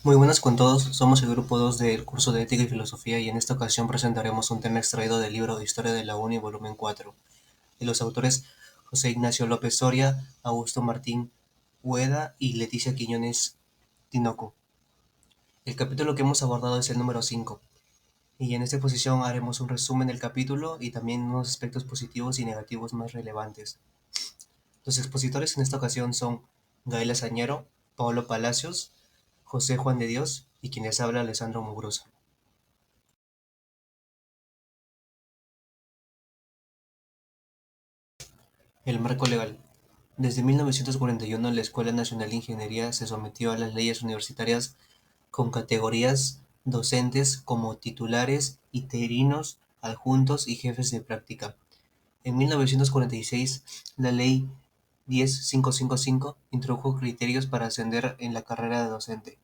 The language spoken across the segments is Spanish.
Muy buenas con todos, somos el grupo 2 del curso de Ética y Filosofía y en esta ocasión presentaremos un tema extraído del libro de Historia de la UNI, volumen 4, de los autores José Ignacio López Soria, Augusto Martín Hueda y Leticia Quiñones Tinoco. El capítulo que hemos abordado es el número 5 y en esta exposición haremos un resumen del capítulo y también unos aspectos positivos y negativos más relevantes. Los expositores en esta ocasión son Gael Azañero, Pablo Palacios, José Juan de Dios y quien les habla Alessandro Mugrosa. El marco legal. Desde 1941 la Escuela Nacional de Ingeniería se sometió a las leyes universitarias con categorías docentes como titulares, interinos, adjuntos y jefes de práctica. En 1946, la Ley 10555 introdujo criterios para ascender en la carrera de docente,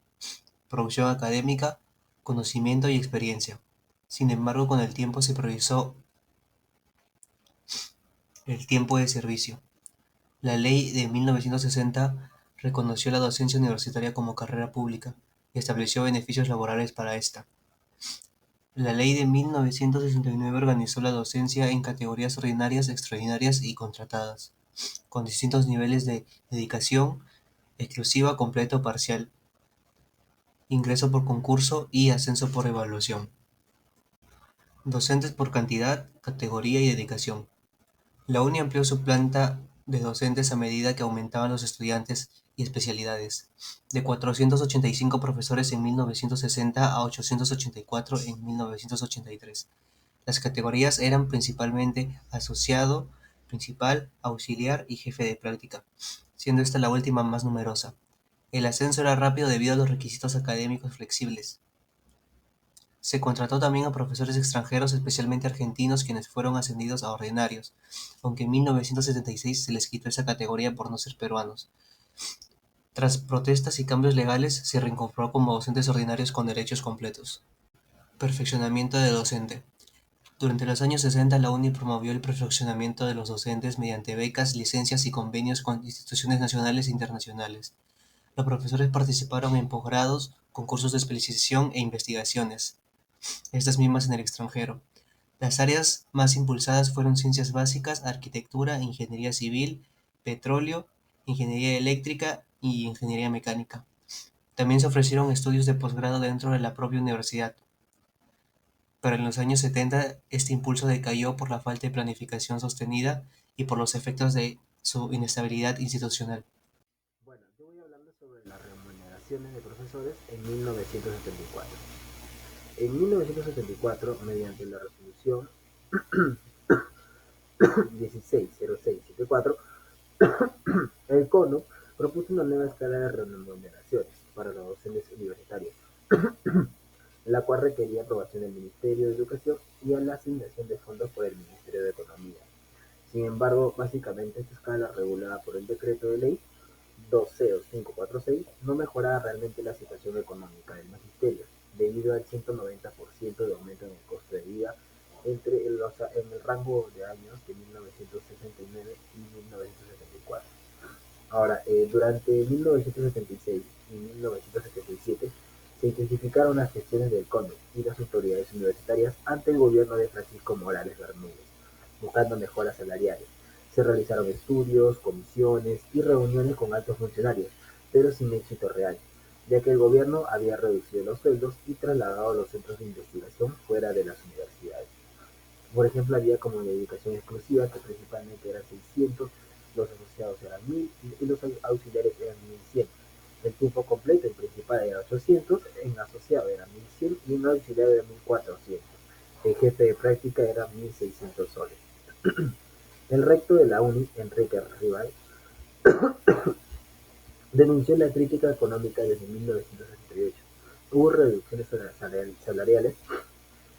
producción académica, conocimiento y experiencia. Sin embargo, con el tiempo se priorizó el tiempo de servicio. La Ley de 1960 reconoció la docencia universitaria como carrera pública y estableció beneficios laborales para esta. La Ley de 1969 organizó la docencia en categorías ordinarias, extraordinarias y contratadas, con distintos niveles de dedicación, exclusiva, completa o parcial, ingreso por concurso y ascenso por evaluación. Docentes por cantidad, categoría y dedicación. La UNI amplió su planta de docentes a medida que aumentaban los estudiantes y especialidades, de 485 profesores en 1960 a 884 en 1983. Las categorías eran principalmente asociado, principal, auxiliar y jefe de práctica, siendo esta la última más numerosa. El ascenso era rápido debido a los requisitos académicos flexibles. Se contrató también a profesores extranjeros, especialmente argentinos, quienes fueron ascendidos a ordinarios, aunque en 1976 se les quitó esa categoría por no ser peruanos. Tras protestas y cambios legales, se reincorporó como docentes ordinarios con derechos completos. Perfeccionamiento de docente. Durante los años 60, la UNI promovió el perfeccionamiento de los docentes mediante becas, licencias y convenios con instituciones nacionales e internacionales. Los profesores participaron en posgrados, concursos de especialización e investigaciones, estas mismas en el extranjero. Las áreas más impulsadas fueron ciencias básicas, arquitectura, ingeniería civil, petróleo, ingeniería eléctrica y ingeniería mecánica. También se ofrecieron estudios de posgrado dentro de la propia universidad, pero en los años 70 este impulso decayó por la falta de planificación sostenida y por los efectos de su inestabilidad institucional. Bueno, yo voy hablando sobre las remuneraciones de profesores en 1974. En 1974, mediante la resolución 160674, el CONO propuso una nueva escala de remuneraciones para los docentes universitarios, la cual requería aprobación del Ministerio de Educación y a la asignación de fondos por el Ministerio de Economía. Sin embargo, básicamente esta escala regulada por el decreto de ley 20546 no mejoraba realmente la situación económica del magisterio, debido al 190% de aumento en el costo de vida en el rango de años de 1969 y 1974. Ahora, durante 1976 y 1977 se intensificaron las gestiones del CONE y las autoridades universitarias ante el gobierno de Francisco Morales Bermúdez, buscando mejoras salariales. Se realizaron estudios, comisiones y reuniones con altos funcionarios, pero sin éxito real, ya que el gobierno había reducido los sueldos y trasladado los centros de investigación fuera de las universidades. Por ejemplo, había como dedicación exclusiva, que principalmente eran 600, los asociados eran 1000 y los auxiliares eran 1100. El tiempo completo en principal era 800, en asociado era 1100 y en auxiliar era 1400. El jefe de práctica era 1600 soles. El rector de la UNI, Enrique Rival, denunció la crítica económica desde 1968. Hubo reducciones salariales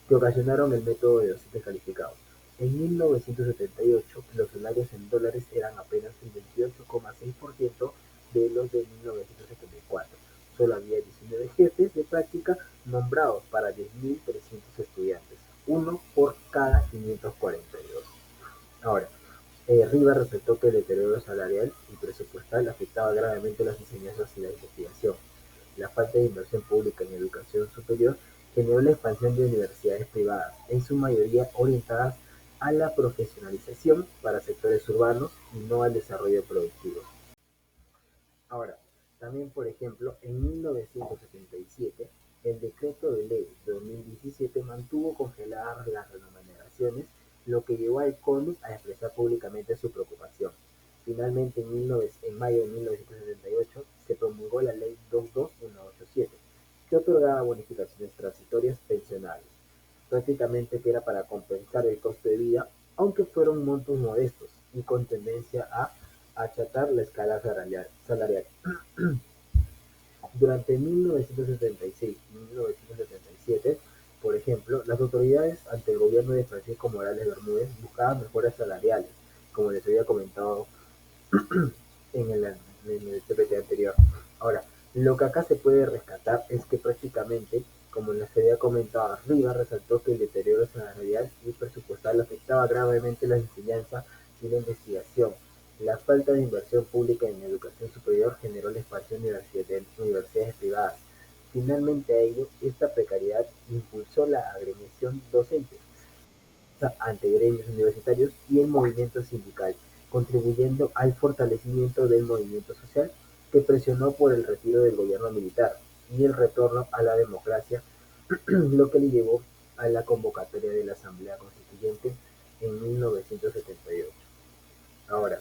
que ocasionaron el método de docentes calificados. En 1978, los salarios en dólares eran apenas el 28,6% de los de 1974. Solo había 19 jefes de práctica nombrados para 10.300 estudiantes, uno por cada 542. Ahora, Rivas respetó que el deterioro salarial y presupuestal afectaba gravemente las enseñanzas y la investigación. La falta de inversión pública en educación superior generó la expansión de universidades privadas, en su mayoría orientadas a la profesionalización para sectores urbanos y no al desarrollo productivo. Ahora, también por ejemplo, en 1977, el Decreto de Ley 2017 mantuvo congeladas las remuneraciones, lo que llevó al CONUS a expresar públicamente su preocupación. Finalmente, en mayo de 1978, se promulgó la Ley 22187, que otorgaba bonificaciones transitorias pensionales, prácticamente que era para compensar el costo de vida, aunque fueron montos modestos y con tendencia a achatar la escala salarial. Durante 1976 y 1977, por ejemplo, las autoridades ante el gobierno de Francisco Morales Bermúdez buscaban mejoras salariales, como les había comentado en el TPT anterior. Ahora, lo que acá se puede rescatar es que prácticamente, como les había comentado arriba, resaltó que el deterioro salarial y presupuestal afectaba gravemente la enseñanza y la investigación. La falta de inversión pública en educación superior generó la expansión de universidades privadas. Finalmente a ello, esta precariedad impulsó la agremiación docente ante gremios universitarios y el movimiento sindical, contribuyendo al fortalecimiento del movimiento social que presionó por el retiro del gobierno militar y el retorno a la democracia, lo que le llevó a la convocatoria de la Asamblea Constituyente en 1978. Ahora,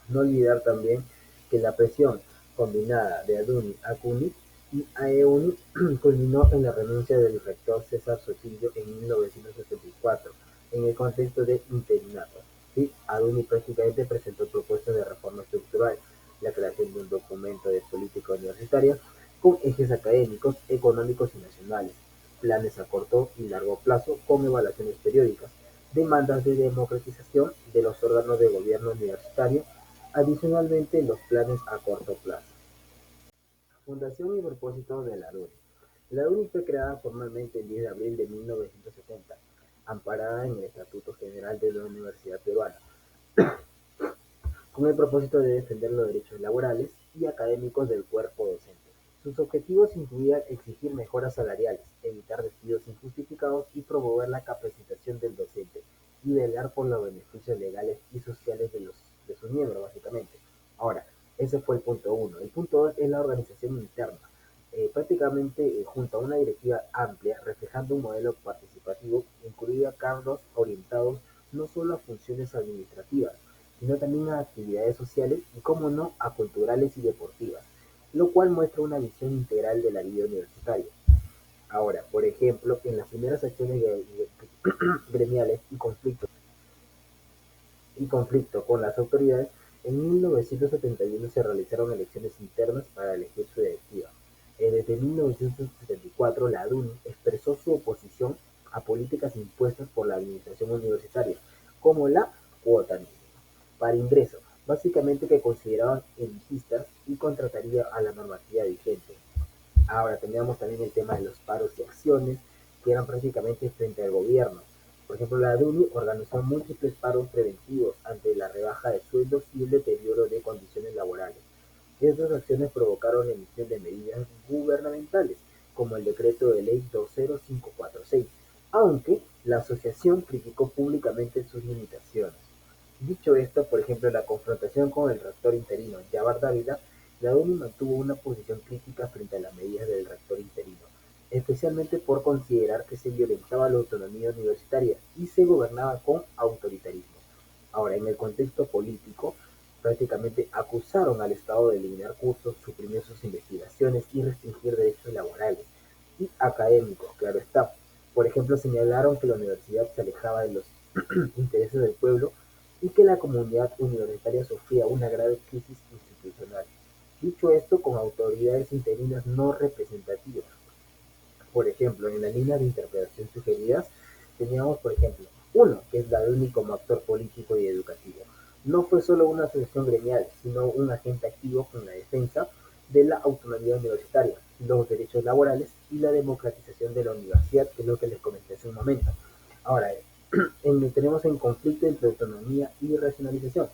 no olvidar también que la presión combinada de Aduni a Cuni y Aeuni culminó en la renuncia del rector César Sotillo en 1974, en el contexto de interinato. ¿Sí? Aduni prácticamente presentó propuestas de reforma estructural, la creación de un documento de política universitaria con ejes académicos, económicos y nacionales, planes a corto y largo plazo con evaluaciones periódicas, demandas de democratización de los órganos de gobierno universitario. Adicionalmente, los planes a corto plazo. Fundación y propósito de la UNI. La UNI fue creada formalmente el 10 de abril de 1970, amparada en el Estatuto General de la Universidad Peruana, con el propósito de defender los derechos laborales y académicos del cuerpo docente. Sus objetivos incluían exigir mejoras salariales, evitar despidos injustificados y promover la capacitación del docente y velar por los beneficios legales y sociales de sus miembros, básicamente. Ahora, ese fue el punto uno. El punto dos es la organización interna. Prácticamente junto a una directiva amplia, reflejando un modelo participativo, incluía cargos orientados no solo a funciones administrativas, sino también a actividades sociales y, como no, a culturales y deportivas, lo cual muestra una visión integral de la vida universitaria. Ahora, por ejemplo, en las primeras acciones gremiales y conflicto con las autoridades, en 1971 se realizaron elecciones internas para elegir su directiva. Desde 1974, la DUNI expresó su oposición a políticas impuestas por la administración universitaria, como la cuota mínima para ingreso, básicamente que consideraban elitistas y contrataría a la normativa vigente. Ahora teníamos también el tema de los paros y acciones, que eran prácticamente frente al gobierno. Por ejemplo, la DUNI organizó múltiples paros preventivos ante la rebaja de sueldos y el deterioro de condiciones laborales. Estas acciones provocaron la emisión de medidas gubernamentales, como el decreto de ley 20546, aunque la asociación criticó públicamente sus limitaciones. Dicho esto, por ejemplo, en la confrontación con el rector interino Yabar Dávila, la ONU mantuvo una posición crítica frente a las medidas del rector interino, especialmente por considerar que se violentaba la autonomía universitaria y se gobernaba con autoritarismo. Ahora, en el contexto político, prácticamente acusaron al Estado de eliminar cursos, suprimir sus investigaciones y restringir derechos laborales y académicos, claro está. Por ejemplo, señalaron que la universidad se alejaba de los intereses del pueblo y que la comunidad universitaria sufría una grave crisis institucional. Dicho esto, con autoridades interinas no representativas. Por ejemplo, en la línea de interpretación sugeridas, teníamos, por ejemplo, uno, que es la de UNI como actor político y educativo. No fue solo una asociación gremial, sino un agente activo con la defensa de la autonomía universitaria, los derechos laborales y la democratización de la universidad, que es lo que les comenté hace un momento. Ahora, tenemos en conflicto entre autonomía y racionalización.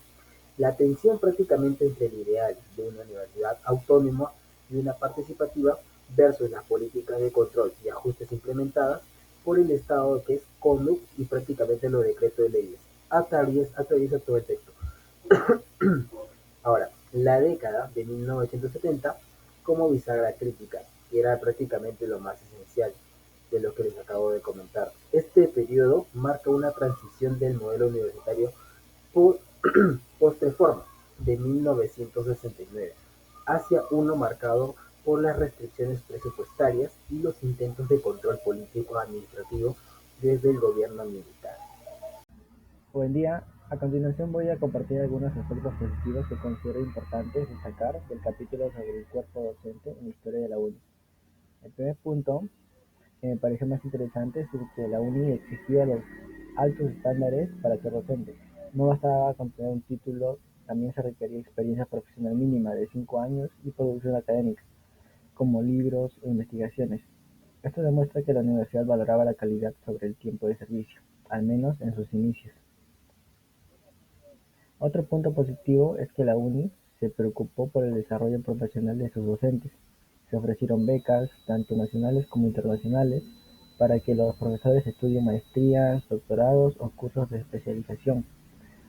La tensión prácticamente entre el ideal de una universidad autónoma y una participativa versus las políticas de control y ajustes implementadas por el Estado que es CONUC y prácticamente los decretos de leyes. Atraviesa todo el texto. Ahora, la década de 1970 como bisagra crítica, que era prácticamente lo más esencial de lo que les acabo de comentar. Este periodo marca una transición del modelo universitario post-reforma de 1969 hacia uno marcado por las restricciones presupuestarias y los intentos de control político administrativo desde el gobierno militar. Buen día. A continuación voy a compartir algunos aspectos positivos que considero importantes destacar del capítulo sobre el cuerpo docente en la historia de la UNI. El primer punto que me pareció más interesante es el que la UNI exigía los altos estándares para ser docente. No bastaba con tener un título, también se requería experiencia profesional mínima de 5 años y producción académica, como libros e investigaciones. Esto demuestra que la universidad valoraba la calidad sobre el tiempo de servicio, al menos en sus inicios. Otro punto positivo es que la UNI se preocupó por el desarrollo profesional de sus docentes. Se ofrecieron becas, tanto nacionales como internacionales, para que los profesores estudien maestrías, doctorados o cursos de especialización.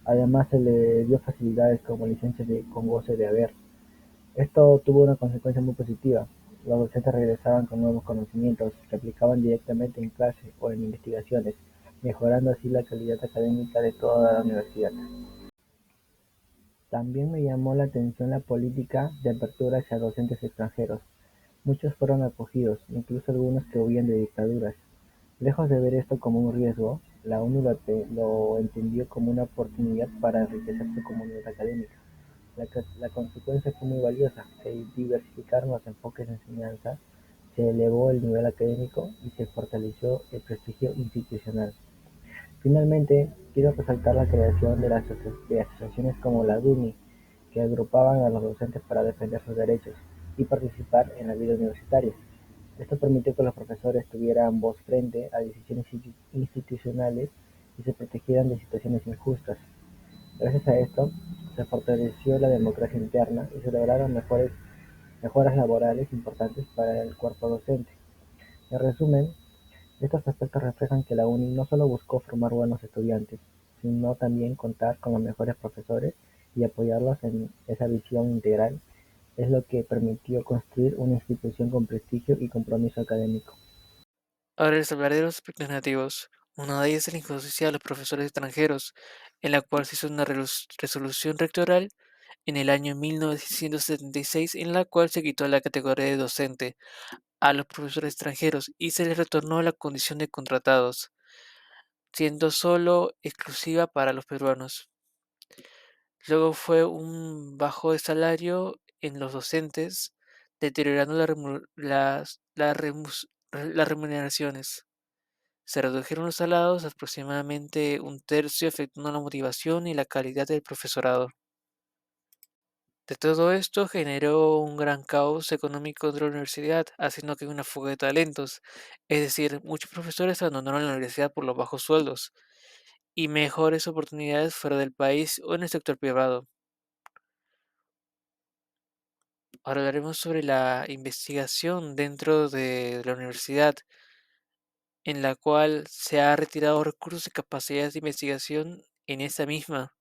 Además, se le dio facilidades como licencias con goce de haber. Esto tuvo una consecuencia muy positiva. Los docentes regresaban con nuevos conocimientos que aplicaban directamente en clase o en investigaciones, mejorando así la calidad académica de toda la universidad. También me llamó la atención la política de apertura hacia docentes extranjeros. Muchos fueron acogidos, incluso algunos que huían de dictaduras. Lejos de ver esto como un riesgo, la ONU lo entendió como una oportunidad para enriquecer su comunidad académica. La consecuencia fue muy valiosa: al diversificar los enfoques de enseñanza, se elevó el nivel académico y se fortaleció el prestigio institucional. Finalmente, quiero resaltar la creación de asociaciones como la DUNI, que agrupaban a los docentes para defender sus derechos y participar en la vida universitaria. Esto permitió que los profesores tuvieran voz frente a decisiones institucionales y se protegieran de situaciones injustas. Gracias a esto, se fortaleció la democracia interna y se lograron mejoras laborales importantes para el cuerpo docente. En resumen, estos aspectos reflejan que la UNI no solo buscó formar buenos estudiantes, sino también contar con los mejores profesores y apoyarlos en esa visión integral, es lo que permitió construir una institución con prestigio y compromiso académico. Ahora les hablaré de los aspectos negativos. Uno de ellos es la injusticia a los profesores extranjeros, en la cual se hizo una resolución rectoral en el año 1976 en la cual se quitó la categoría de docente a los profesores extranjeros y se les retornó la condición de contratados, siendo solo exclusiva para los peruanos. Luego fue un bajo de salario en los docentes, deteriorando las remuneraciones. Se redujeron los salarios aproximadamente un tercio, afectando la motivación y la calidad del profesorado. De todo esto generó un gran caos económico dentro de la universidad, haciendo que haya una fuga de talentos. Es decir, muchos profesores abandonaron la universidad por los bajos sueldos y mejores oportunidades fuera del país o en el sector privado. Ahora hablaremos sobre la investigación dentro de la universidad, en la cual se ha retirado recursos y capacidades de investigación en esa misma.